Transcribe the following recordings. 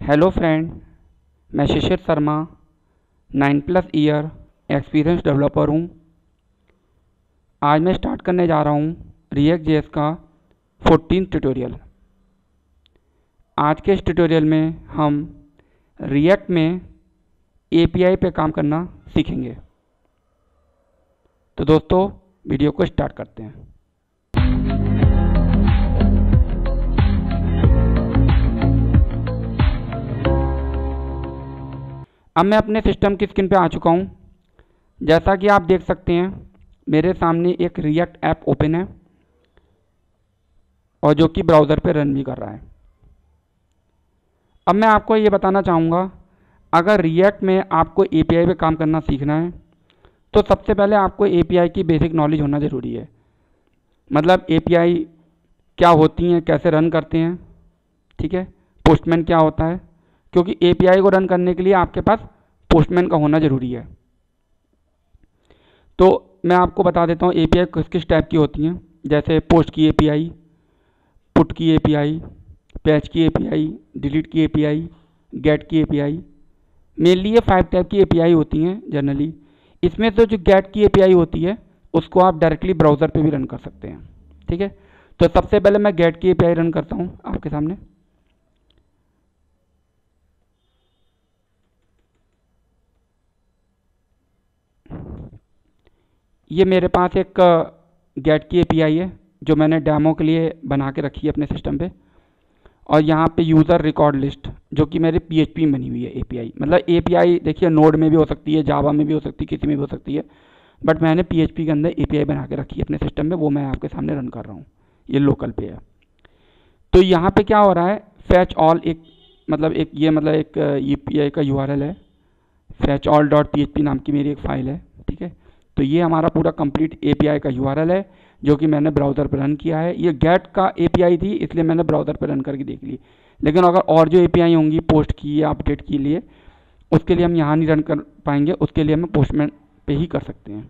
Hello friend, मैं शिशिर Sharma 9+ year experience developer हूँ। आज मैं स्टार्ट करने जा रहा हूँ रिएक्ट जेएस का 14th ट्यूटोरियल। आज के इस ट्यूटोरियल में हम रिएक्ट में एपीआई पे काम करना सीखेंगे। तो दोस्तों, वीडियो को स्टार्ट करते हैं। अब मैं अपने सिस्टम की स्क्रीन पे आ चुका हूँ। जैसा कि आप देख सकते हैं, मेरे सामने एक रिएक्ट ऐप ओपन है और जो कि ब्राउज़र पे रन भी कर रहा है। अब मैं आपको ये बताना चाहूँगा, अगर रिएक्ट में आपको एपीआई पे काम करना सीखना है तो सबसे पहले आपको एपीआई की बेसिक नॉलेज होना ज़रूरी है। मतलब एपीआई क्या होती हैं, कैसे रन करते हैं, ठीक है, पोस्टमैन क्या होता है, क्योंकि एपीआई को रन करने के लिए आपके पास पोस्टमैन का होना ज़रूरी है। तो मैं आपको बता देता हूँ एपीआई किस किस टाइप की होती हैं। जैसे पोस्ट की एपीआई, पुट की एपीआई, पैच की एपीआई, डिलीट की एपीआई, गेट की एपीआई। मेनली ये 5 टाइप की एपीआई होती हैं जनरली। इसमें से जो गेट की एपीआई होती है उसको आप डायरेक्टली ब्राउज़र पे भी रन कर सकते हैं, ठीक है। तो सबसे पहले मैं गेट की एपीआई रन करता हूँ आपके सामने। ये मेरे पास एक गेट की एपीआई है जो मैंने डेमो के लिए बना के रखी है अपने सिस्टम पे। और यहाँ पे यूज़र रिकॉर्ड लिस्ट जो कि मेरे पीएचपी में बनी हुई है एपीआई। मतलब एपीआई देखिए नोड में भी हो सकती है, जावा में भी हो सकती है, किसी में भी हो सकती है, बट मैंने पीएचपी के अंदर एपीआई बना के रखी है अपने सिस्टम में, वो मैं आपके सामने रन कर रहा हूँ। ये लोकल पे है। तो यहाँ पे क्या हो रहा है, फैच ऑल एक एपीआई का यूआरएल है। फैच ऑल डॉट पीएचपी नाम की मेरी एक फ़ाइल है, ठीक है। तो ये हमारा पूरा कंप्लीट एपीआई का यूआरएल है जो कि मैंने ब्राउज़र पर रन किया है। ये गेट का एपीआई थी इसलिए मैंने ब्राउज़र पर रन करके देख ली। लेकिन अगर और जो एपीआई होंगी पोस्ट की या अपडेट के लिए, उसके लिए हम यहाँ नहीं रन कर पाएंगे, उसके लिए हम पोस्टमैन पे ही कर सकते हैं।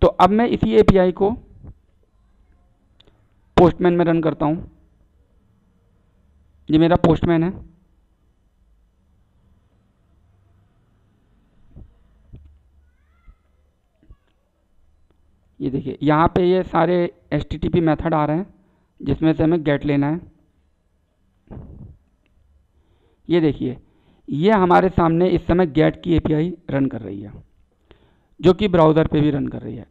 तो अब मैं इसी एपीआई को पोस्टमैन में रन करता हूँ। ये मेरा पोस्टमैन है। ये देखिए यहाँ पे ये सारे HTTP मेथड आ रहे हैं जिसमें से हमें गेट लेना है। ये देखिए, ये हमारे सामने इस समय गेट की एपीआई रन कर रही है जो कि ब्राउज़र पे भी रन कर रही है।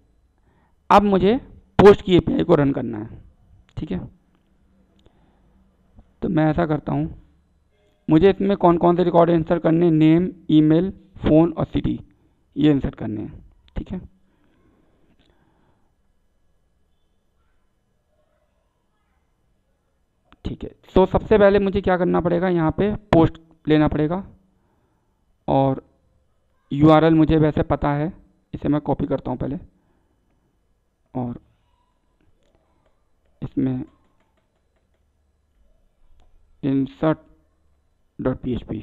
अब मुझे पोस्ट की एपीआई को रन करना है, ठीक है। तो मैं ऐसा करता हूँ, मुझे इसमें कौन कौन से रिकॉर्ड इंसर्ट करने हैं, नेम, ईमेल, फ़ोन और सिटी, ये इंसर्ट करने हैं, ठीक है। ठीक है, तो सबसे पहले मुझे क्या करना पड़ेगा, यहाँ पे पोस्ट लेना पड़ेगा और यूआरएल मुझे वैसे पता है, इसे मैं कॉपी करता हूँ पहले और इसमें insert.php,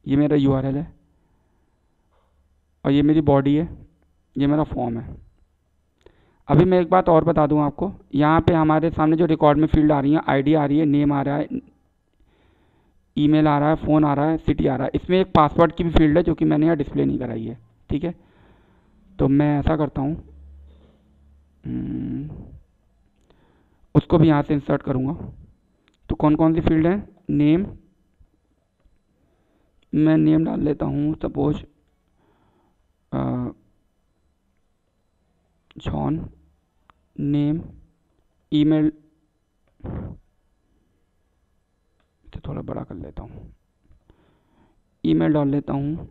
ये मेरा यूआरएल है और ये मेरी बॉडी है, ये मेरा फॉर्म है। अभी मैं एक बात और बता दूं आपको, यहाँ पे हमारे सामने जो रिकॉर्ड में फील्ड आ रही है, आईडी आ रही है, नेम आ रहा है, ईमेल आ रहा है, फ़ोन आ रहा है, सिटी आ रहा है। इसमें एक पासवर्ड की भी फील्ड है जो कि मैंने यहाँ डिस्प्ले नहीं कराई है, ठीक है। तो मैं ऐसा करता हूँ, उसको भी यहाँ से इंसर्ट करूँगा। तो कौन कौन सी फील्ड है, नेम, मैं नेम डाल लेता हूँ सपोज जॉन, नेम, ईमेल तो थोड़ा बड़ा कर लेता हूँ, ईमेल डाल लेता हूँ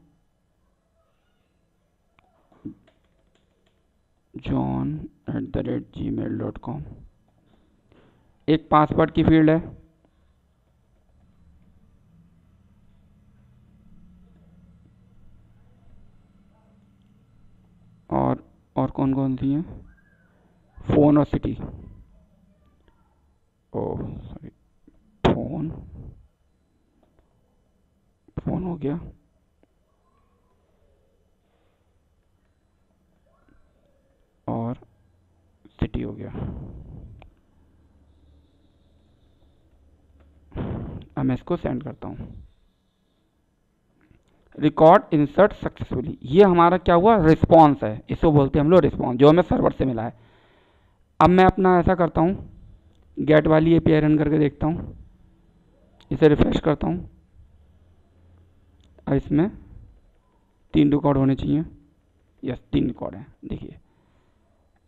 john@gmail.com। एक पासवर्ड की फील्ड है, और कौन कौन सी हैं, फ़ोन और सिटी, ओह सॉरी, फ़ोन हो गया और सिटी हो गया। अब मैं इसको सेंड करता हूँ। रिकॉर्ड इंसर्ट सक्सेसफुली, ये हमारा क्या हुआ, रिस्पॉन्स है, इसको बोलते हैं हम लोग रिस्पॉन्स, जो हमें सर्वर से मिला है। अब मैं अपना ऐसा करता हूँ, गेट वाली एपीआई रन करके देखता हूँ, इसे रिफ्रेश करता हूँ। अब इसमें 3 रिकॉर्ड होने चाहिए, यस 3 रिकॉर्ड हैं, देखिए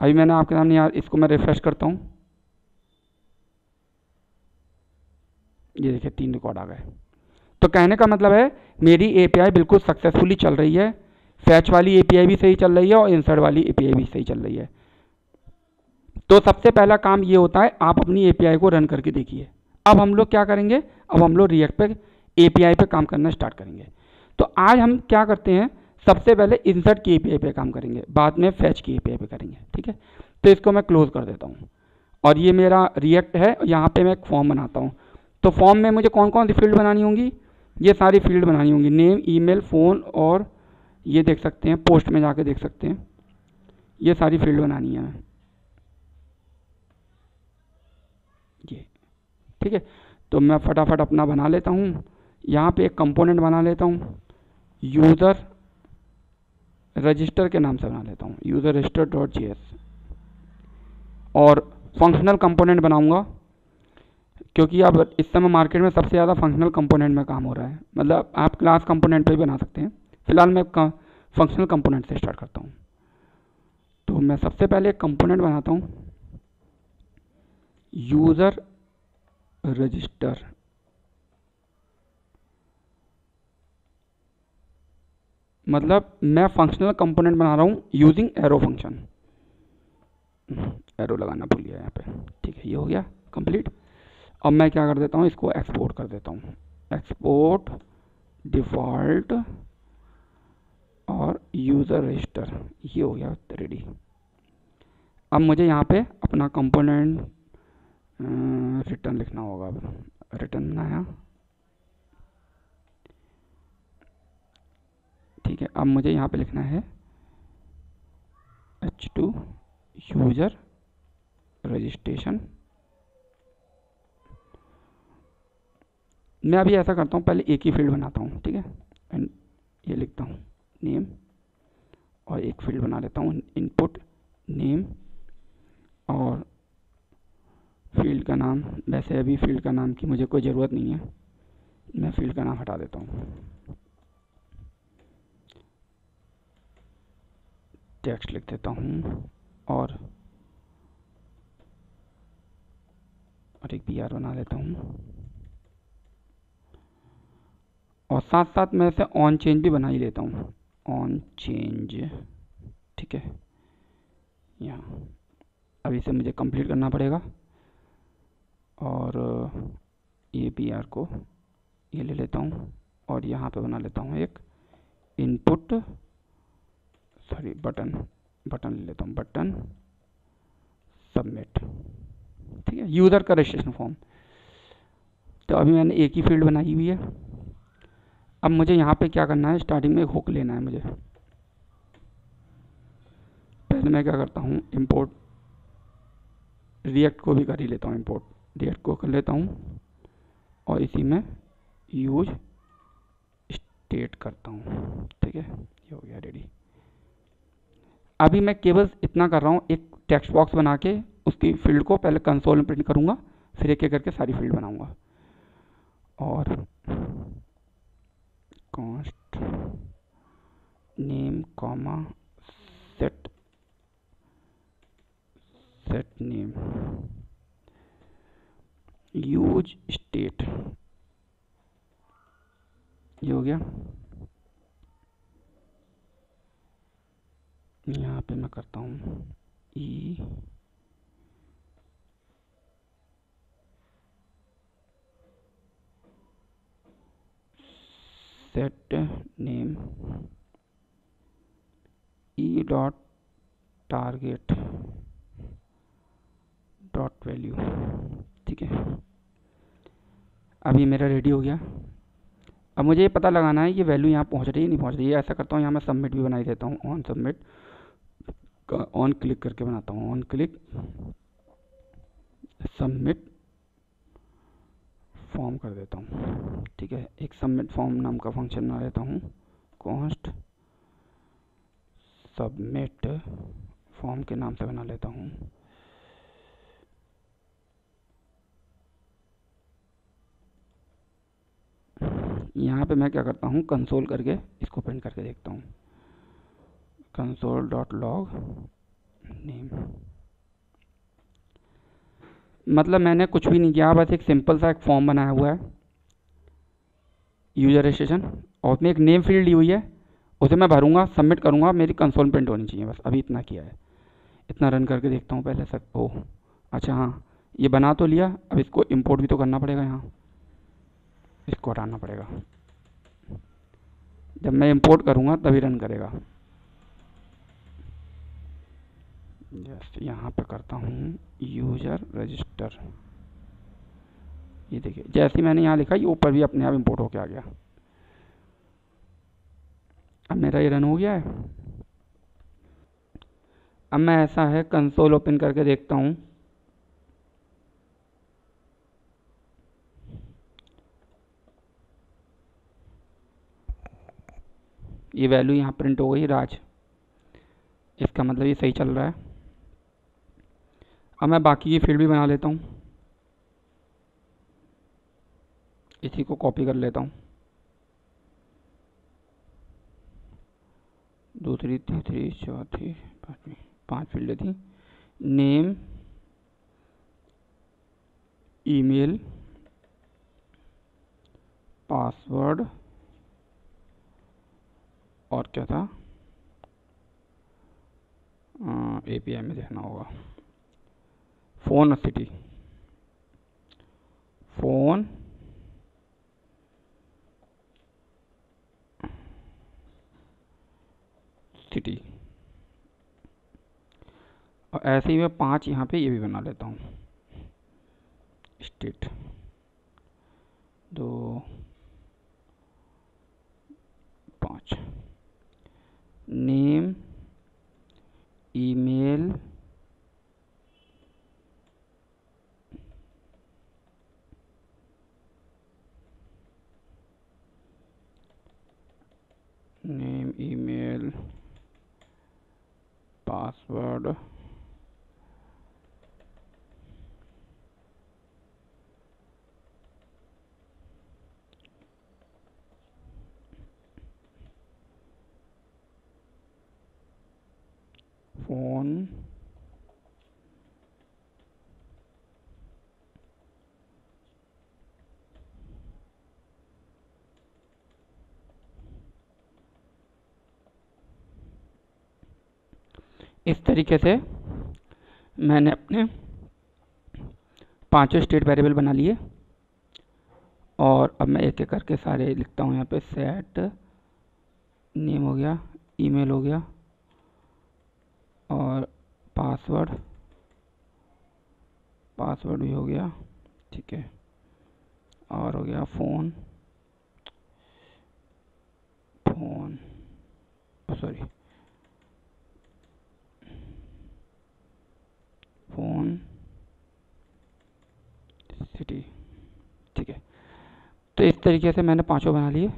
अभी मैंने आपके सामने यार इसको मैं रिफ्रेश करता हूँ, ये देखिए 3 रिकॉर्ड आ गए। तो कहने का मतलब है मेरी एपीआई बिल्कुल सक्सेसफुली चल रही है, फैच वाली एपीआई भी सही चल रही है और इंसर्ट वाली एपीआई भी सही चल रही है। तो सबसे पहला काम ये होता है, आप अपनी एपीआई को रन करके देखिए। अब हम लोग क्या करेंगे, अब हम लोग रिएक्ट पे एपीआई पे काम करना स्टार्ट करेंगे। तो आज हम क्या करते हैं, सबसे पहले इंसर्ट की एपीआई पे काम करेंगे, बाद में फैच की एपीआई पे करेंगे, ठीक है। तो इसको मैं क्लोज कर देता हूँ और ये मेरा रिएक्ट है, यहाँ पे मैं एक फॉर्म बनाता हूँ। तो फॉर्म में मुझे कौन कौन सी फील्ड बनानी होंगी, ये सारी फील्ड बनानी होंगी, नेम, ईमेल, फ़ोन, और ये देख सकते हैं, पोस्ट में जाके देख सकते हैं, ये सारी फील्ड बनानी है ये, ठीक है। तो मैं फटाफट अपना बना लेता हूँ, यहाँ पे एक कंपोनेंट बना लेता हूँ, यूज़र रजिस्टर के नाम से बना लेता हूँ, यूज़र रजिस्टर डॉट JS, और फंक्शनल कंपोनेंट बनाऊँगा, क्योंकि अब इस समय मार्केट में सबसे ज़्यादा फंक्शनल कंपोनेंट में काम हो रहा है। मतलब आप क्लास कंपोनेंट पे भी बना सकते हैं, फिलहाल मैं फंक्शनल कंपोनेंट से स्टार्ट करता हूँ। तो मैं सबसे पहले एक कंपोनेंट बनाता हूँ, यूज़र रजिस्टर, मतलब मैं फंक्शनल कंपोनेंट बना रहा हूँ यूजिंग एरो फंक्शन, एरो लगाना भूल गया यहाँ पे, ठीक है, ये हो गया कंप्लीट। अब मैं क्या कर देता हूँ, इसको एक्सपोर्ट कर देता हूँ, एक्सपोर्ट डिफ़ॉल्ट और यूज़र रजिस्टर, ये हो गया रेडी। अब मुझे यहाँ पे अपना कंपोनेंट रिटर्न लिखना होगा, अब रिटर्न बनाया, ठीक है। अब मुझे यहाँ पे लिखना है H2 यूज़र रजिस्ट्रेशन। मैं अभी ऐसा करता हूँ, पहले एक ही फील्ड बनाता हूँ, ठीक है, एंड ये लिखता हूँ नेम, और एक फील्ड बना लेता हूँ इनपुट नेम, और फील्ड का नाम, वैसे अभी फील्ड का नाम की मुझे कोई ज़रूरत नहीं है, मैं फील्ड का नाम हटा देता हूँ, टेक्स्ट लिख देता हूँ, और एक PR बना लेता हूँ, और साथ साथ मैं इसे ऑन चेंज भी बना ही लेता हूँ, ऑन चेंज, ठीक है। यहाँ अब इसे मुझे कंप्लीट करना पड़ेगा, और ये PR को ये ले लेता हूँ, और यहाँ पे बना लेता हूँ एक इनपुट, सॉरी बटन ले लेता हूँ, बटन सबमिट, ठीक है, यूज़र का रजिस्ट्रेशन फॉर्म। तो अभी मैंने एक ही फील्ड बनाई हुई है। अब मुझे यहाँ पे क्या करना है, स्टार्टिंग में एक हुक लेना है मुझे। पहले मैं क्या करता हूँ, इंपोर्ट रिएक्ट को भी कर ही लेता हूँ, इंपोर्ट रिएक्ट को कर लेता हूँ, और इसी में यूज स्टेट करता हूँ, ठीक है, ये हो गया रेडी। अभी मैं केवल इतना कर रहा हूँ, एक टेक्स्ट बॉक्स बना के उसकी फील्ड को पहले कंसोल में प्रिंट करूँगा, फिर एक एक करके सारी फील्ड बनाऊँगा, और const name comma set name use state, ये हो गया। यहाँ पे मैं करता हूँ e set name e dot target dot value, ठीक है। अब ये मेरा रेडी हो गया। अब मुझे ये पता लगाना है ये वैल्यू यहाँ पहुँच रही है नहीं पहुँच रही है। ऐसा करता हूँ यहाँ मैं सबमिट भी बना ही देता हूँ, ऑन सबमिट का ऑन क्लिक करके बनाता हूँ, ऑन क्लिक सबमिट फॉर्म कर देता हूँ, ठीक है। एक सबमिट फॉर्म नाम का फंक्शन बना लेता हूँ, कॉन्स्ट सबमिट फॉर्म के नाम से बना लेता हूँ। यहाँ पे मैं क्या करता हूँ, कंसोल करके इसको प्रिंट करके देखता हूँ। console.log नेम, मतलब मैंने कुछ भी नहीं किया, बस एक सिंपल सा एक फॉर्म बनाया हुआ है यूजर रजिस्ट्रेशन, और उसमें एक नेम फील्ड दी हुई है, उसे मैं भरूंगा, सबमिट करूंगा, मेरी कंसोल प्रिंट होनी चाहिए। बस अभी इतना किया है। इतना रन करके देखता हूँ पहले से। ओह अच्छा, हाँ ये बना तो लिया, अब इसको इंपोर्ट भी तो करना पड़ेगा। यहाँ इसको हटाना पड़ेगा, जब मैं इंपोर्ट करूँगा तभी रन करेगा। जस्ट यहाँ पे करता हूँ यूजर रजिस्टर, ये देखिए जैसे मैंने यहाँ लिखा ये ऊपर भी अपने आप इंपोर्ट होके आ गया। अब मेरा ये रन हो गया है। अब मैं ऐसा है कंसोल ओपन करके देखता हूँ। ये वैल्यू यहाँ प्रिंट हो गई राज, इसका मतलब ये सही चल रहा है। अब मैं बाकी की फील्ड भी बना लेता हूँ, इसी को कॉपी कर लेता हूँ। दूसरी, तीसरी, चौथी, पांचवी, 5 फील्ड थी। नेम, ईमेल, पासवर्ड, और क्या था, एपीआई में देखना होगा, फ़ोन और सिटी। फ़ोन, सिटी, और ऐसे ही मैं 5 यहाँ पे ये भी बना लेता हूँ। State 2, 5, name, email, name, email, password, phone, इस तरीके से मैंने अपने 5 स्टेट वेरिएबल बना लिए। और अब मैं एक एक करके सारे लिखता हूँ। यहाँ पे सेट नेम हो गया, ईमेल हो गया, और पासवर्ड भी हो गया, ठीक है, और हो गया फ़ोन, सॉरी फ़ोन, सिटी, ठीक है। तो इस तरीके से मैंने 5 बना लिए।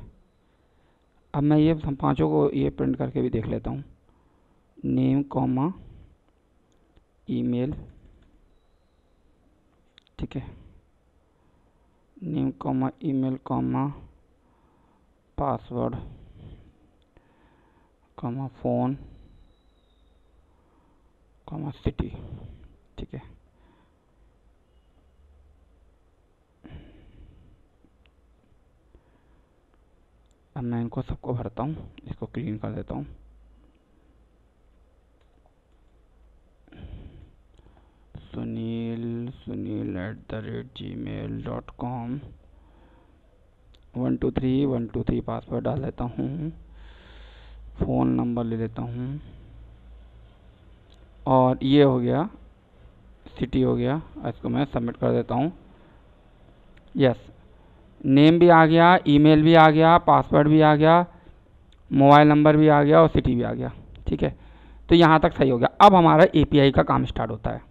अब मैं ये 5 को ये प्रिंट करके भी देख लेता हूँ। नेम कॉमा ईमेल, ठीक है, name comma email comma password comma phone comma city, ठीक है। अब मैं इनको सबको भरता हूँ, इसको क्लीन कर देता हूँ। sunil@gmail.com 123 पासवर्ड डाल देता हूँ। फ़ोन नंबर ले लेता हूँ, और ये हो गया सिटी हो गया। इसको मैं सबमिट कर देता हूँ। यस, नेम भी आ गया, ईमेल भी आ गया, पासवर्ड भी आ गया, मोबाइल नंबर भी आ गया, और सिटी भी आ गया, ठीक है। तो यहाँ तक सही हो गया। अब हमारा एपीआई का काम स्टार्ट होता है।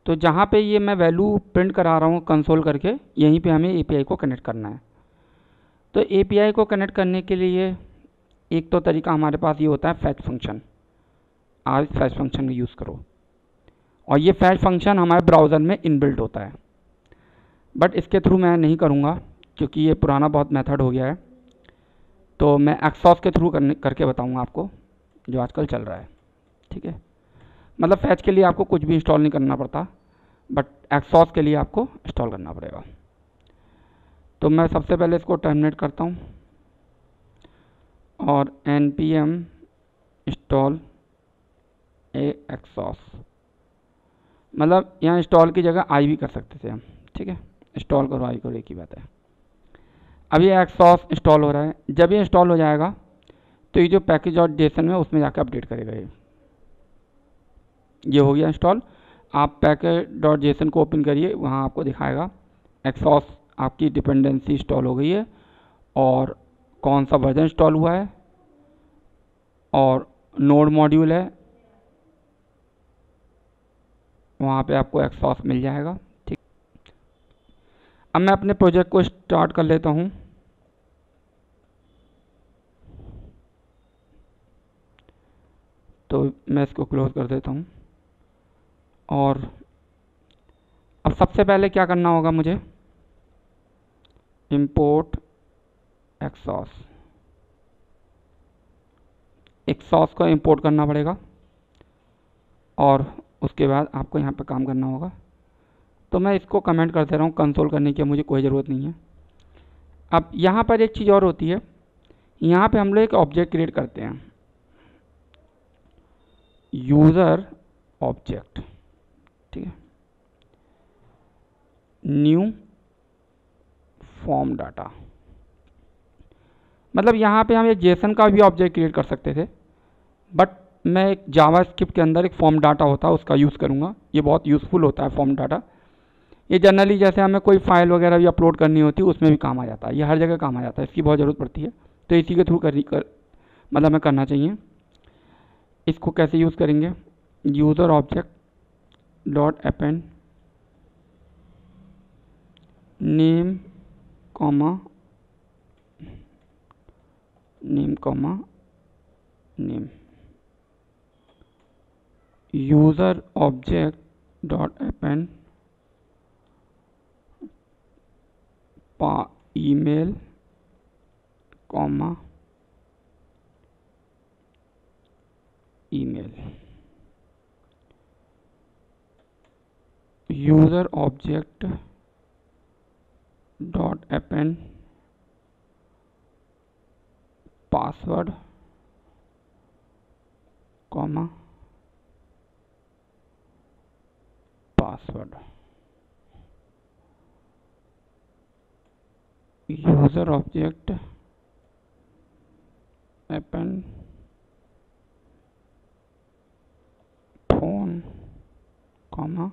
तो जहाँ पे ये मैं वैल्यू प्रिंट करा रहा हूँ कंसोल करके, यहीं पे हमें एपीआई को कनेक्ट करना है। तो एपीआई को कनेक्ट करने के लिए एक तो तरीका हमारे पास ये होता है फैच फंक्शन। आप इस फैच फंक्शन का यूज़ करो, और ये फैच फंक्शन हमारे ब्राउज़र में इनबिल्ट होता है, बट इसके थ्रू मैं नहीं करूँगा क्योंकि ये पुराना बहुत मेथड हो गया है। तो मैं एक्सॉस के थ्रू करके बताऊँगा आपको, जो आजकल चल रहा है। ठीक है, मतलब फैच के लिए आपको कुछ भी इंस्टॉल नहीं करना पड़ता, बट एक्सॉस के लिए आपको इंस्टॉल करना पड़ेगा। तो मैं सबसे पहले इसको टर्मिनेट करता हूँ और npm इंस्टॉल एक्सॉस, मतलब यहाँ इंस्टॉल की जगह आई भी कर सकते थे हम। ठीक है, इंस्टॉल करो आई करो, एक ही बात है। अब ये एक्सॉस इंस्टॉल हो रहा है। जब ये इंस्टॉल हो जाएगा तो ये जो पैकेज और जेसन है उसमें जाकर अपडेट करेगा। ये हो गया इंस्टॉल। आप पैकेज डॉट जेसन को ओपन करिए, वहाँ आपको दिखाएगा एक्सॉस आपकी डिपेंडेंसी इंस्टॉल हो गई है और कौन सा वर्जन इंस्टॉल हुआ है और नोड मॉड्यूल है, वहाँ पे आपको एक्सॉस मिल जाएगा। ठीक, अब मैं अपने प्रोजेक्ट को स्टार्ट कर लेता हूँ। तो मैं इसको क्लोज कर देता हूँ और अब सबसे पहले क्या करना होगा मुझे, इंपोर्ट एक्सॉस को इंपोर्ट करना पड़ेगा और उसके बाद आपको यहाँ पे काम करना होगा। तो मैं इसको कमेंट कर दे रहा हूँ, कंसोल करने की मुझे कोई ज़रूरत नहीं है। अब यहाँ पर एक चीज़ और होती है, यहाँ पे हम लोग एक ऑब्जेक्ट क्रिएट करते हैं, यूज़र ऑब्जेक्ट। ठीक है, न्यू फॉर्म डाटा, मतलब यहाँ पे हम एक जेसन का भी ऑब्जेक्ट क्रिएट कर सकते थे, बट मैं एक जावास्क्रिप्ट के अंदर एक फॉर्म डाटा होता है उसका यूज़ करूँगा। ये बहुत यूज़फुल होता है फॉर्म डाटा। ये जनरली जैसे हमें कोई फाइल वगैरह भी अपलोड करनी होती है उसमें भी काम आ जाता है, ये हर जगह काम आ जाता है, इसकी बहुत ज़रूरत पड़ती है। तो इसी के थ्रू मतलब हमें करना चाहिए। इसको कैसे यूज़ करेंगे, user object dot append name comma name, user object dot append email comma email, user object dot append password comma password, user object append phone comma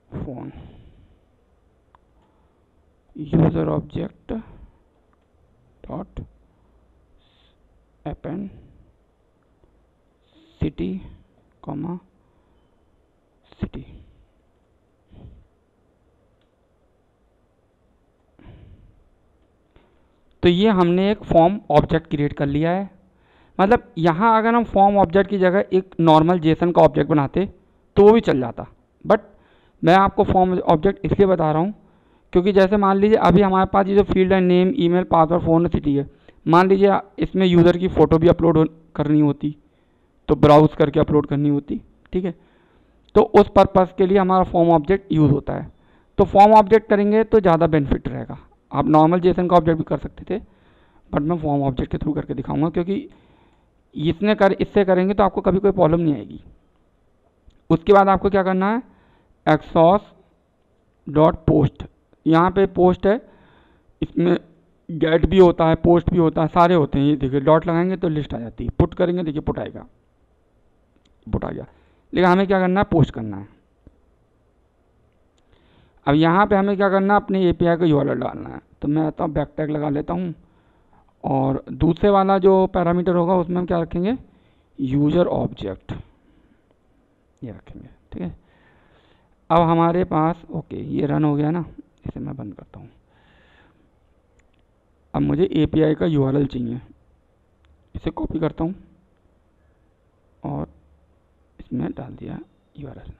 phone, user object dot append city comma city. तो ये हमने एक form object create कर लिया है। मतलब यहाँ अगर हम फॉर्म ऑब्जेक्ट की जगह एक नॉर्मल जेसन का ऑब्जेक्ट बनाते तो वो भी चल जाता, बट मैं आपको फॉर्म ऑब्जेक्ट इसलिए बता रहा हूँ क्योंकि जैसे मान लीजिए अभी हमारे पास ये जो फील्ड है name email password phone city है, मान लीजिए इसमें यूज़र की फ़ोटो भी अपलोड करनी होती तो ब्राउज़ करके अपलोड करनी होती। ठीक है, तो उस पर्पज़ के लिए हमारा फॉर्म ऑब्जेक्ट यूज़ होता है। तो फॉर्म ऑब्जेक्ट करेंगे तो ज़्यादा बेनिफिट रहेगा। आप नॉर्मल जेसन का ऑब्जेक्ट भी कर सकते थे, बट मैं फॉर्म ऑब्जेक्ट के थ्रू करके दिखाऊंगा क्योंकि इससे करेंगे तो आपको कभी कोई प्रॉब्लम नहीं आएगी। उसके बाद आपको क्या करना है, एक्सॉस डॉट पोस्ट, यहाँ पे पोस्ट है, इसमें गेट भी होता है पोस्ट भी होता है, सारे होते हैं। ये देखिए डॉट लगाएंगे तो लिस्ट आ जाती है, पुट करेंगे देखिए पुट आएगा, पुट आ गया। लेकिन हमें क्या करना है, पोस्ट करना है। अब यहाँ पे हमें क्या करना है, अपने एपीआई का यूआरएल डालना है। तो मैं आता हूँ बैक टैग लगा लेता हूँ और दूसरे वाला जो पैरामीटर होगा उसमें हम क्या रखेंगे, यूज़र ऑब्जेक्ट ये रखेंगे। ठीक है, अब हमारे पास ओके ये रन हो गया ना, इसे मैं बंद करता हूँ। अब मुझे API का URL चाहिए, इसे कॉपी करता हूँ और इसमें डाल दिया URL,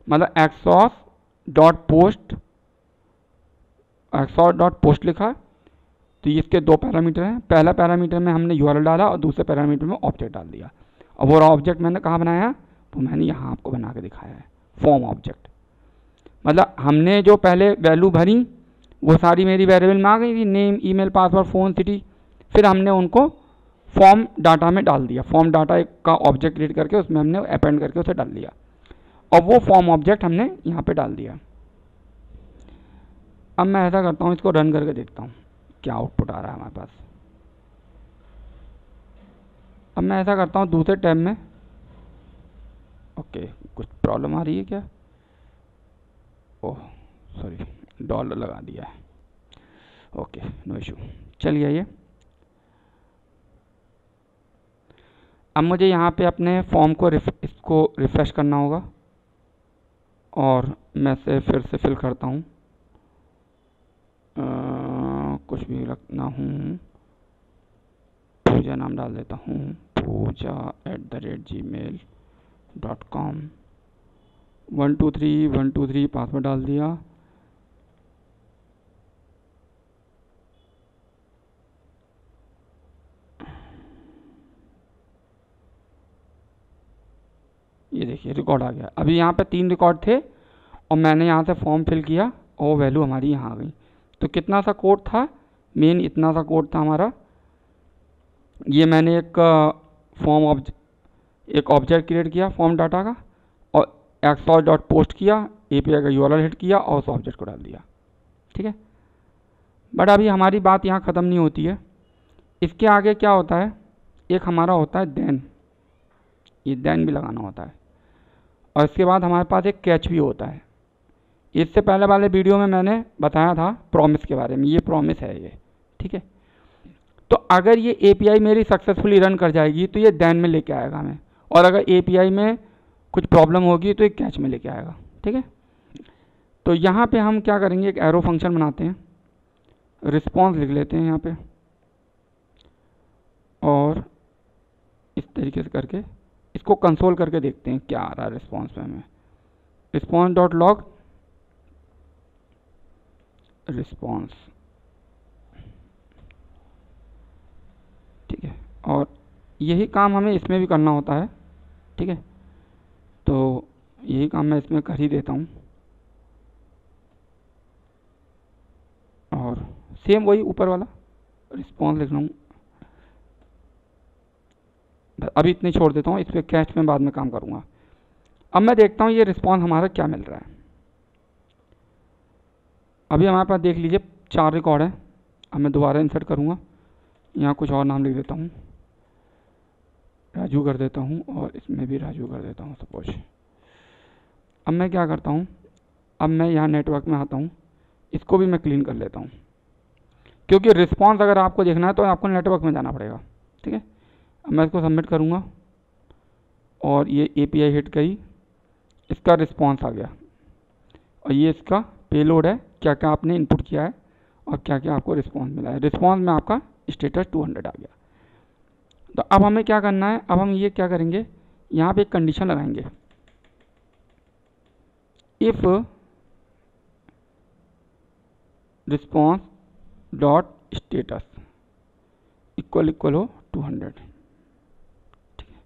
मतलब exhaust.post लिखा। तो ये इसके दो पैरामीटर हैं, पहला पैरामीटर में हमने URL डाला और दूसरे पैरामीटर में ऑब्जेक्ट डाल दिया। अब वो ऑब्जेक्ट मैंने कहाँ बनाया, वो मैंने यहाँ आपको बना के दिखाया है, फॉर्म ऑब्जेक्ट। मतलब हमने जो पहले वैल्यू भरी वो सारी मेरी वेरिएबल में आ गई थी, name, email, password, phone, city, फिर हमने उनको फॉर्म डाटा में डाल दिया। फॉर्म डाटा एक का ऑब्जेक्ट क्रिएट करके उसमें हमने अपेंड करके उसे डाल दिया और वो फॉर्म ऑब्जेक्ट हमने यहाँ पे डाल दिया। अब मैं ऐसा करता हूँ, इसको रन करके देखता हूँ क्या आउटपुट आ रहा है हमारे पास। अब मैं ऐसा करता हूँ दूसरे टैब में, ओके कुछ प्रॉब्लम आ रही है क्या, ओह सॉरी डॉलर लगा दिया है, ओके नो इशू। चलिए ये अब मुझे यहाँ पे अपने फॉर्म को इसको रिफ़्रेश करना होगा और मैं से फिर से फिल करता हूँ, कुछ भी रखना हूँ, पूजा नाम डाल देता हूँ, pooja@gmail.com, 123 पासवर्ड डाल दिया। ये देखिए रिकॉर्ड आ गया। अभी यहाँ पे 3 रिकॉर्ड थे और मैंने यहाँ से फॉर्म फिल किया और वैल्यू हमारी यहाँ आ गई। तो कितना सा कोड था, मेन इतना सा कोड था हमारा। ये मैंने एक ऑब्जेक्ट क्रिएट किया फॉर्म डाटा का और exhaust.post किया, API का URL हिट किया और उस ऑब्जेक्ट को डाल दिया, ठीक है। बट अभी हमारी बात यहाँ ख़त्म नहीं होती है, इसके आगे क्या होता है, एक हमारा होता है देन, ये देन भी लगाना होता है और इसके बाद हमारे पास एक कैच भी होता है। इससे पहले वाले वीडियो में मैंने बताया था प्रॉमिस के बारे में, ये प्रॉमिस है ये, ठीक है। तो अगर ये API मेरी सक्सेसफुली रन कर जाएगी तो ये देन में लेके आएगा हमें, और अगर API में कुछ प्रॉब्लम होगी तो ये कैच में लेके आएगा, ठीक है। तो यहाँ पे हम क्या करेंगे, एक एरो फंक्शन बनाते हैं, रिस्पॉन्स लिख लेते हैं यहाँ पे और इस तरीके से करके इसको कंसोल करके देखते हैं क्या आ रहा है रिस्पॉन्स पे हमें। response.log रिस्पॉन्स, ठीक है। और यही काम हमें इसमें भी करना होता है, ठीक है। तो यही काम मैं इसमें कर ही देता हूँ और सेम वही ऊपर वाला रिस्पॉन्स लिख रहा हूँ। अभी इतनी छोड़ देता हूँ, इस पर कैच में बाद में काम करूँगा। अब मैं देखता हूँ ये रिस्पॉन्स हमारा क्या मिल रहा है। अभी हमारे पास देख लीजिए 4 रिकॉर्ड है। अब मैं दोबारा इंसर्ट करूँगा, यहाँ कुछ और नाम लिख देता हूँ, राजू कर देता हूँ और इसमें भी राजू कर देता हूँ सपोज। अब मैं क्या करता हूँ, अब मैं यहाँ नेटवर्क में आता हूँ, इसको भी मैं क्लीन कर लेता हूँ, क्योंकि रिस्पॉन्स अगर आपको देखना है तो आपको नेटवर्क में जाना पड़ेगा, ठीक है। अब मैं इसको सबमिट करूँगा और ये API हिट गई, इसका रिस्पॉन्स आ गया और ये इसका पेलोड है, क्या क्या आपने इनपुट किया है और क्या क्या आपको रिस्पॉन्स मिला है। रिस्पॉन्स में आपका स्टेटस 200 आ गया। तो अब हमें क्या करना है, अब हम ये क्या करेंगे, यहाँ पे एक कंडीशन लगाएंगे, if response dot status equal हो 200, ठीक है।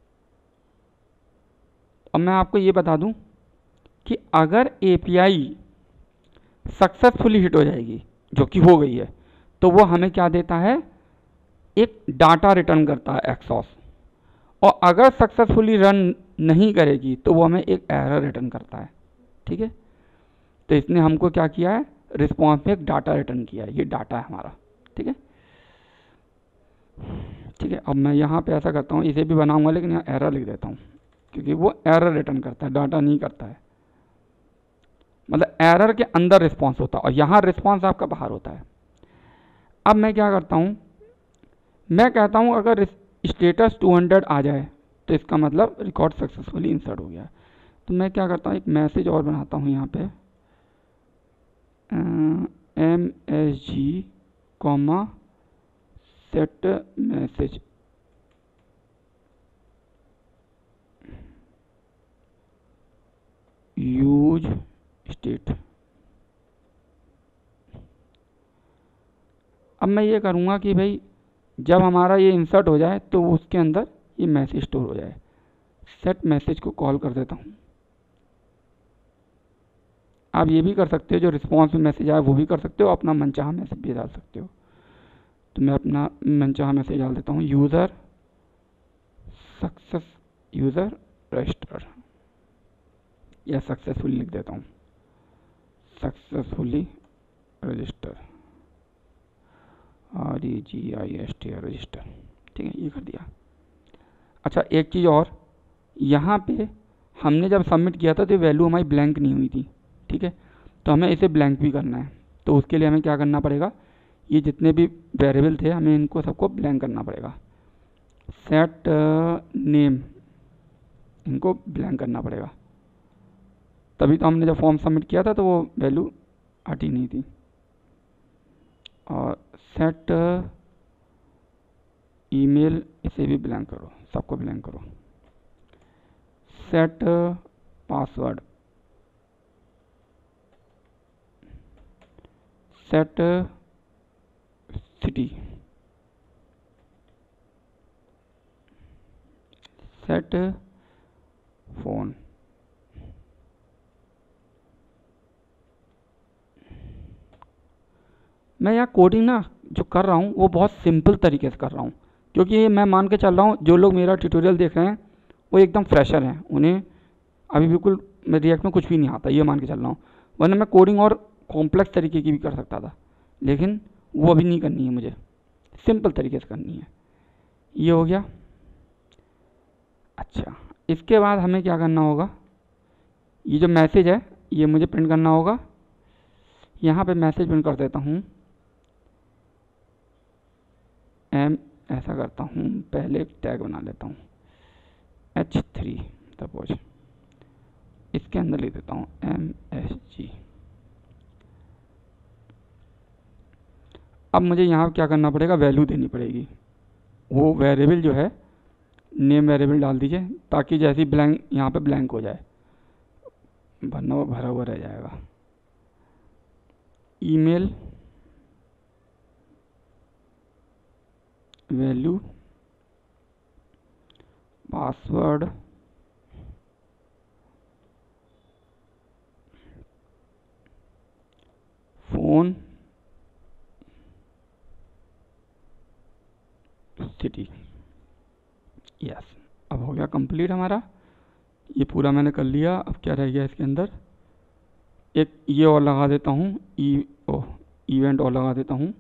अब मैं आपको ये बता दूं कि अगर API सक्सेसफुली हिट हो जाएगी, जो कि हो गई है, तो वो हमें क्या देता है, एक डाटा रिटर्न करता है एक्सॉस, और अगर सक्सेसफुली रन नहीं करेगी तो वो हमें एक एरर रिटर्न करता है, ठीक है। तो इसने हमको क्या किया है, रिस्पॉन्स में एक डाटा रिटर्न किया है, ये डाटा है हमारा, ठीक है, ठीक है। अब मैं यहाँ पे ऐसा करता हूँ, इसे भी बनाऊंगा लेकिन यहाँ एरर लिख देता हूँ, क्योंकि वो एरर रिटर्न करता है, डाटा नहीं करता है। मतलब एरर के अंदर रिस्पॉन्स होता है और यहाँ रिस्पॉन्स आपका बाहर होता है। अब मैं क्या करता हूँ, मैं कहता हूँ अगर स्टेटस 200 आ जाए तो इसका मतलब रिकॉर्ड सक्सेसफुली इंसर्ट हो गया। तो मैं क्या करता हूँ, एक मैसेज और बनाता हूँ यहाँ पे, MSG, set message use state. अब मैं ये करूँगा कि भाई जब हमारा ये इंसर्ट हो जाए तो उसके अंदर ये मैसेज स्टोर हो जाए। सेट मैसेज को कॉल कर देता हूँ। आप ये भी कर सकते हो, जो रिस्पॉन्स में मैसेज आए वो भी कर सकते हो, अपना मनचाहा मैसेज भी डाल सकते हो। तो मैं अपना मनचाहा मैसेज डाल देता हूँ, यूज़र सक्सेस यूज़र रजिस्टर, या सक्सेसफुली लिख देता हूँ, सक्सेसफुली रजिस्टर, REGISTR रजिस्टर। ठीक है, ये कर दिया। अच्छा, एक चीज़ और, यहाँ पे हमने जब सबमिट किया था तो वैल्यू हमारी ब्लैंक नहीं हुई थी। ठीक है, तो हमें इसे ब्लैंक भी करना है। तो उसके लिए हमें क्या करना पड़ेगा, ये जितने भी वेरिएबल थे हमें इनको सबको ब्लैंक करना पड़ेगा। सेट नेम, इनको ब्लैंक करना पड़ेगा, तभी तो हमने जब फॉर्म सबमिट किया था तो वो वैल्यू हटी नहीं थी। और सेट ईमेल, इसे भी ब्लैंक करो, सबको ब्लैंक करो। Set password, set city, set phone, मैं यहाँ कोडिंग ना जो कर रहा हूँ वो बहुत सिंपल तरीके से कर रहा हूँ, क्योंकि मैं मान के चल रहा हूँ जो लोग मेरा ट्यूटोरियल देख रहे हैं वो एकदम फ्रेशर हैं, उन्हें अभी बिल्कुल रिएक्ट में कुछ भी नहीं आता, ये मान के चल रहा हूँ। वरना मैं कोडिंग और कॉम्प्लेक्स तरीके की भी कर सकता था, लेकिन वो अभी नहीं करनी है, मुझे सिंपल तरीके से करनी है। ये हो गया। अच्छा, इसके बाद हमें क्या करना होगा, ये जो मैसेज है ये मुझे प्रिंट करना होगा। यहाँ पे मैसेज प्रिंट कर देता हूँ, ऐसा करता हूँ, पहले एक टैग बना लेता हूँ H3 सपोज, इसके अंदर लिख देता हूँ MSG। अब मुझे यहाँ क्या करना पड़ेगा, वैल्यू देनी पड़ेगी। वो वेरिएबल जो है नेम वेरिएबल डाल दीजिए, ताकि जैसे ही ब्लैंक यहाँ पे ब्लैंक हो जाए, भरना हुआ भरा हुआ रह जाएगा। Email value, password, phone, city. Yes, अब हो गया कंप्लीट हमारा, ये पूरा मैंने कर लिया। अब क्या रह गया इसके अंदर, एक ये और लगा देता हूँ, इवेंट और लगा देता हूँ,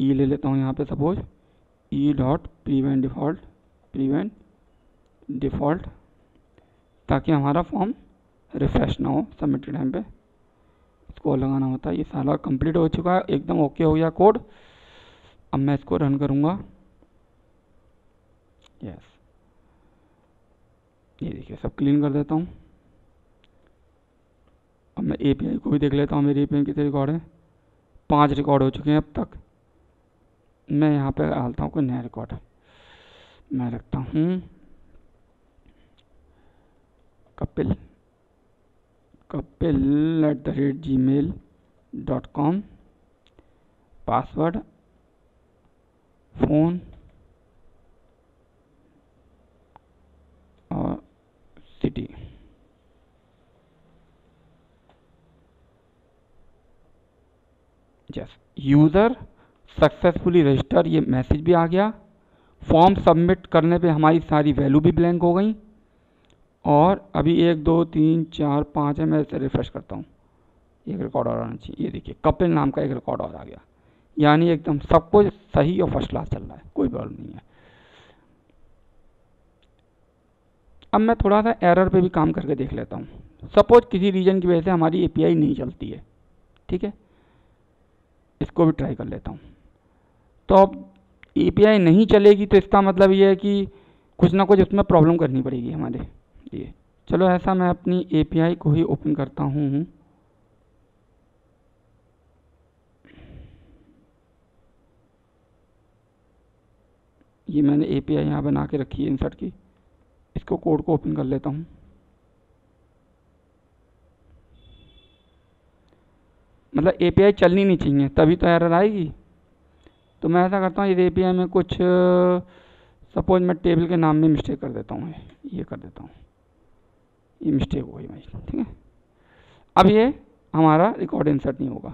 ई ले लेता हूँ यहाँ पे suppose, E dot prevent default, ताकि हमारा फॉर्म रिफ्रेश ना हो सबमिट के टाइम पे, इसको और लगाना होता है। ये सारा कंप्लीट हो चुका है, एकदम ओके हो गया कोड। अब मैं इसको रन करूँगा। यस, ये देखिए सब क्लीन कर देता हूँ। अब मैं एपीआई को भी देख लेता हूँ, मेरी एपीआई कितने रिकॉर्ड हैं, 5 रिकॉर्ड हो चुके हैं अब तक। मैं यहाँ पे डालता हूँ कोई नया रिकॉर्ड, मैं रखता हूँ कपिल @gmail.com, पासवर्ड फ़ोन और city. Yes, user successfully register, ये मैसेज भी आ गया। फॉर्म सबमिट करने पे हमारी सारी वैल्यू भी ब्लैंक हो गई। और अभी 1 2 3 4 5 है, मैं इसे रिफ्रेश करता हूँ, एक रिकॉर्ड और आना चाहिए। ये देखिए कपिल नाम का एक रिकॉर्ड और आ गया, यानी एकदम सब कुछ सही और फर्स्ट क्लास चल रहा है, कोई प्रॉब्लम नहीं है। अब मैं थोड़ा सा एरर पे भी काम करके देख लेता हूँ। सपोज किसी रीजन की वजह से हमारी एपीआई नहीं चलती है, ठीक है, इसको भी ट्राई कर लेता हूँ। तो अब एपीआई नहीं चलेगी तो इसका मतलब ये है कि कुछ ना कुछ उसमें प्रॉब्लम करनी पड़ेगी हमारे लिए। चलो ऐसा मैं अपनी एपीआई को ही ओपन करता हूँ। ये मैंने API यहाँ बना के रखी है इंसर्ट की, इसको कोड को ओपन कर लेता हूँ। मतलब API चलनी नहीं चाहिए तभी तो एरर आएगी। तो मैं ऐसा करता हूँ, इस API में कुछ सपोज मैं टेबल के नाम में मिस्टेक कर देता हूँ, ये कर देता हूँ, ये मिस्टेक हो गई भाई, ठीक है। अब ये हमारा रिकॉर्ड इंसर्ट नहीं होगा।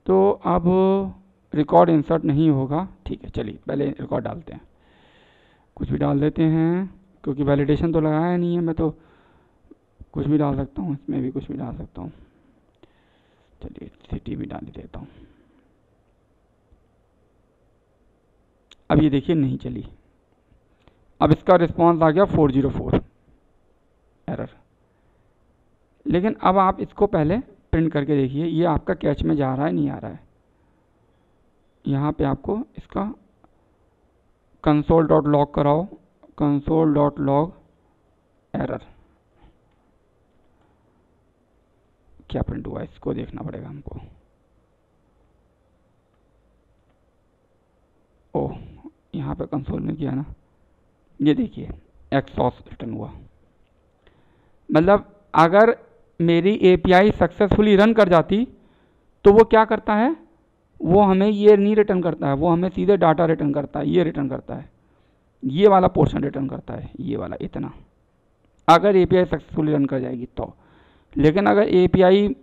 तो अब रिकॉर्ड इंसर्ट नहीं होगा, ठीक है। चलिए पहले रिकॉर्ड डालते हैं, कुछ भी डाल देते हैं, क्योंकि वैलिडेशन तो लगाया नहीं है, मैं तो कुछ भी डाल सकता हूँ, इसमें भी कुछ भी डाल सकता हूँ। चलिए सिटी भी डाल देता हूँ। अब ये देखिए नहीं चली, अब इसका रिस्पॉन्स आ गया 404 एरर। लेकिन अब आप इसको पहले प्रिंट करके देखिए, ये आपका कैच में जा रहा है नहीं आ रहा है। यहाँ पे आपको इसका console.log कराओ, console.log एरर, क्या प्रिंट हुआ इसको देखना पड़ेगा हमको। ओह, यहाँ पे कंसोल में किया ना, ये देखिए एक्सॉस रिटर्न हुआ। मतलब अगर मेरी API सक्सेसफुली रन कर जाती तो वो क्या करता है, वो हमें ये नहीं रिटर्न करता है, वो हमें सीधे डाटा रिटर्न करता है, ये रिटर्न करता है, ये वाला पोर्शन रिटर्न करता है, ये वाला इतना, अगर API सक्सेसफुली रन कर जाएगी तो। लेकिन अगर API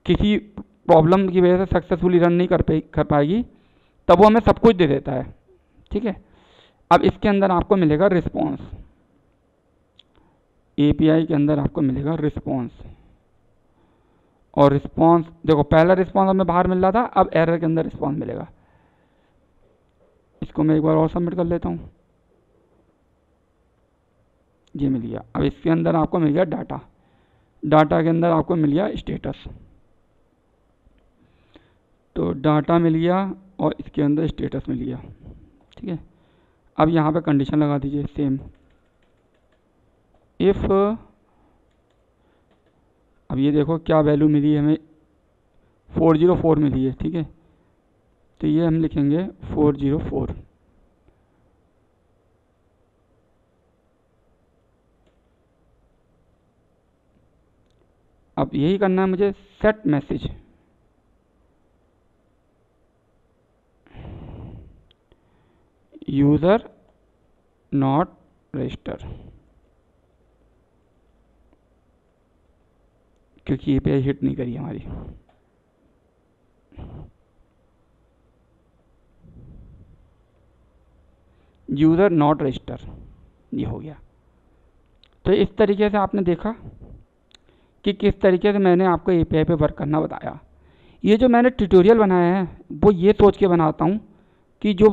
किसी प्रॉब्लम की वजह से सक्सेसफुली रन नहीं कर पाएगी तब वो हमें सब कुछ दे देता है, ठीक है। अब इसके अंदर आपको मिलेगा रिस्पॉन्स, API के अंदर आपको मिलेगा रिस्पॉन्स, और रिस्पॉन्स देखो पहला रिस्पॉन्स हमें बाहर मिल रहा था, अब एरर के अंदर रिस्पॉन्स मिलेगा। इसको मैं एक बार और सबमिट कर लेता हूँ, ये मिल गया। अब इसके अंदर आपको मिल गया डाटा, डाटा के अंदर आपको मिल गया स्टेटस, तो डाटा मिल गया और इसके अंदर स्टेटस मिल गया, ठीक है। अब यहाँ पे कंडीशन लगा दीजिए सेम, इफ़, अब ये देखो क्या वैल्यू मिली है हमें, 404 मिली है, ठीक है। तो ये हम लिखेंगे 404, अब यही करना है मुझे, set message, user not register, क्योंकि API हिट नहीं करी हमारी। यूज़र नॉट रजिस्टर, ये हो गया। तो इस तरीके से आपने देखा कि किस तरीके से मैंने आपको API पे वर्क करना बताया। ये जो मैंने ट्यूटोरियल बनाया है वो ये सोच के बनाता हूँ कि जो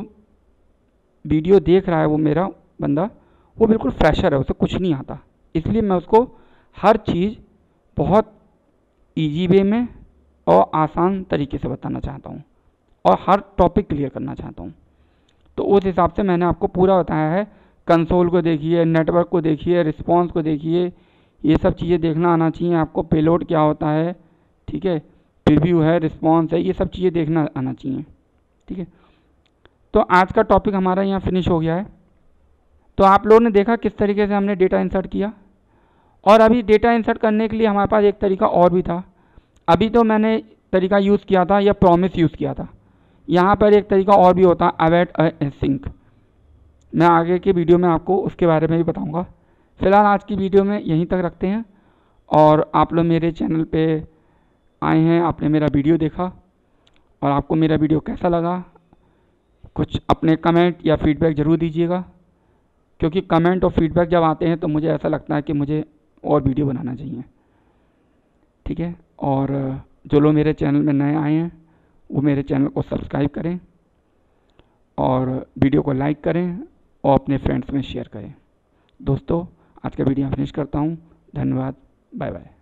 वीडियो देख रहा है वो मेरा बंदा, वो बिल्कुल फ्रेशर है, उसे कुछ नहीं आता, इसलिए मैं उसको हर चीज़ बहुत ईजी वे में और आसान तरीके से बताना चाहता हूँ और हर टॉपिक क्लियर करना चाहता हूँ। तो उस हिसाब से मैंने आपको पूरा बताया है। कंसोल को देखिए, नेटवर्क को देखिए, रिस्पॉन्स को देखिए, ये सब चीज़ें देखना आना चाहिए आपको। पेलोड क्या होता है, ठीक है, प्रीव्यू है, रिस्पॉन्स है, ये सब चीज़ें देखना आना चाहिए, ठीक है। तो आज का टॉपिक हमारा यहाँ फिनिश हो गया है। तो आप लोगों ने देखा किस तरीके से हमने डेटा इंसर्ट किया, और अभी डेटा इंसर्ट करने के लिए हमारे पास एक तरीका और भी था। अभी तो मैंने तरीका यूज़ किया था या प्रॉमिस यूज़ किया था, यहाँ पर एक तरीका और भी होता है, अवॉइड सिंक। मैं आगे के वीडियो में आपको उसके बारे में भी बताऊंगा। फ़िलहाल आज की वीडियो में यहीं तक रखते हैं, और आप लोग मेरे चैनल पे आए हैं, आपने मेरा वीडियो देखा, और आपको मेरा वीडियो कैसा लगा, कुछ अपने कमेंट या फीडबैक ज़रूर दीजिएगा, क्योंकि कमेंट और फीडबैक जब आते हैं तो मुझे ऐसा लगता है कि मुझे और वीडियो बनाना चाहिए, ठीक है। और जो लोग मेरे चैनल में नए आए हैं वो मेरे चैनल को सब्सक्राइब करें, और वीडियो को लाइक करें, और अपने फ्रेंड्स में शेयर करें। दोस्तों, आज का वीडियो फिनिश करता हूँ। धन्यवाद, बाय बाय।